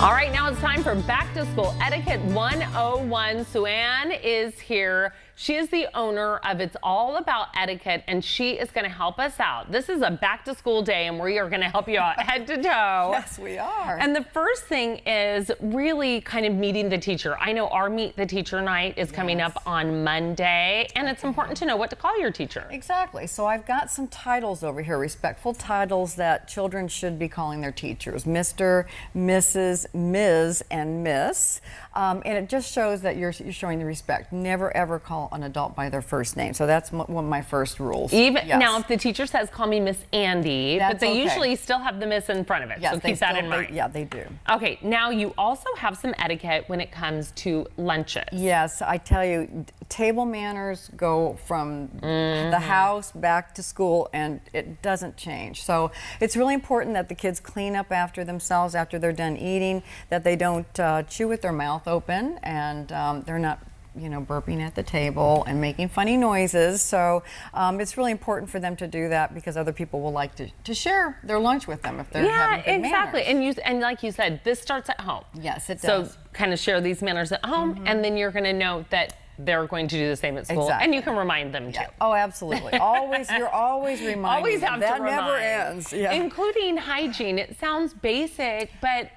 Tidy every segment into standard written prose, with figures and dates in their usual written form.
All right, now it's time for Back to School Etiquette 101. SueAnn is here. She is the owner of It's All About Etiquette, and she is going to help us out. This is a back to school day, and we are going to help you out head to toe. Yes, we are. And the first thing is really kind of meeting the teacher. I know our Meet the Teacher night is coming up on Monday, and it's important to know what to call your teacher. Exactly. So I've got some titles over here, respectful titles that children should be calling their teachers. Mr., Mrs., Ms., and Miss. And it just shows that you're showing the respect. Never ever call an adult by their first name. So that's one of my first rules. Even now, if the teacher says, call me Miss Andy, that's but they okay. usually still have the Miss in front of it. Yes, so keep that in mind. Yeah, they do. Okay, now you also have some etiquette when it comes to lunches. Yes, I tell you, table manners go from the house back to school, and it doesn't change. So it's really important that the kids clean up after themselves after they're done eating, that they don't chew with their mouth open, and they're not burping at the table and making funny noises. So it's really important for them to do that because other people will like to share their lunch with them if they're having good exactly. manners. And like you said, this starts at home. Yes, it does. So kind of share these manners at home, and then you're going to know that they're going to do the same at school, Exactly. and you can remind them too. Yeah. Oh, absolutely. You're always reminding Always them. have That to never remind. ends. Yeah. Including hygiene. It sounds basic, but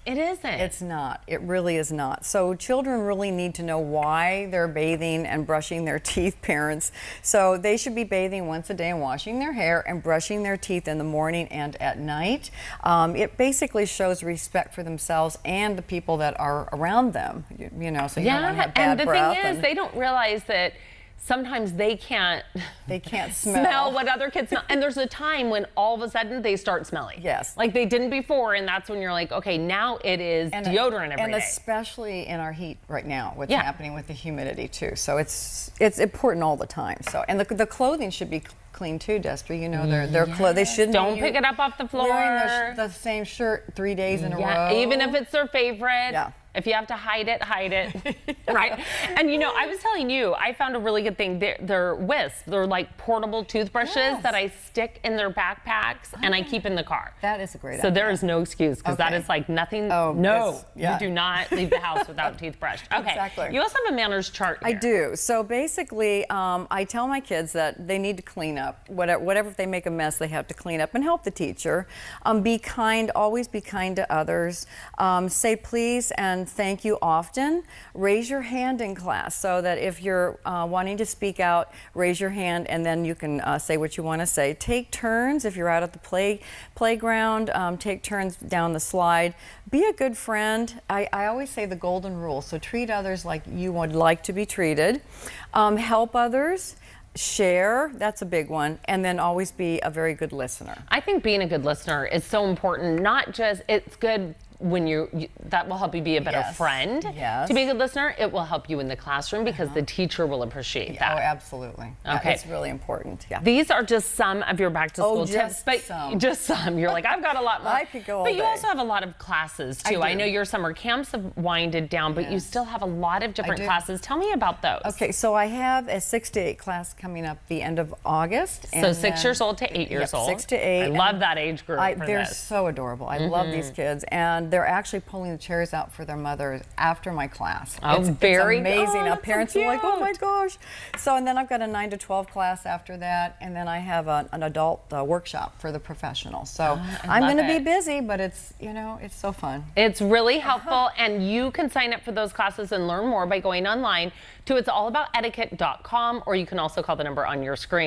it isn't. It's not. It really is not. So children really need to know why they're bathing and brushing their teeth, parents. So they should be bathing once a day and washing their hair and brushing their teeth in the morning and at night. It basically shows respect for themselves and the people that are around them, so you don't want to have bad breath. And the thing is, they don't realize that sometimes they can't smell what other kids smell. And there's a time when all of a sudden they start smelling. Yes. Like they didn't before, and that's when you're like, okay, now it is deodorant every day. And especially in our heat right now, what's happening with the humidity too. So it's important all the time. So and the clothing should be clean too, Destry. Their clothes. They shouldn't. Don't pick it up off the floor. Wearing the same shirt 3 days in a row. Even if it's their favorite. Yeah. If you have to hide it, hide it. Right? And I was telling you, I found a really good thing. They're wisps. They're like portable toothbrushes that I stick in their backpacks and I keep in the car. That is a great idea. So there is no excuse because that is like nothing. Oh, no, you do not leave the house without toothbrush. Okay. Exactly. You also have a manners chart here. I do. So basically, I tell my kids that they need to clean up. Whatever if they make a mess, they have to clean up and help the teacher. Be kind. Always be kind to others. Say please and thank you often. Raise your hand in class so that if you're wanting to speak out, raise your hand and then you can say what you want to say. Take turns if you're out at the playground. Take turns down the slide. Be a good friend. I always say the golden rule. So treat others like you would like to be treated. Help others. Share, that's a big one, and then always be a very good listener. I think being a good listener is so important. Not just, it's good when that will help you be a better friend. Yes. To be a good listener, it will help you in the classroom because the teacher will appreciate that. Oh, absolutely. Okay. It's really important. Yeah. These are just some of your back to school tips, but just some. You're like, I've got a lot more. I could go all But you day. also have a lot of classes too. I know your summer camps have winded down, but you still have a lot of different classes. Tell me about those. Okay, so I have a 6 to 8 class coming up the end of August. So 6 years old to 8 years old. 6 to 8. I love that age group. They're so adorable. I love these kids, and they're actually pulling the chairs out for their mothers after my class. Oh, it's amazing. Oh, Parents are like, oh my gosh. So, and then I've got a 9 to 12 class after that, and then I have an adult workshop for the professionals. So I'm going to be busy, but it's it's so fun. It's really helpful, and you can sign up for those classes and learn more by going online to it'sallaboutetiquette.com, or you can also call the number on your screen.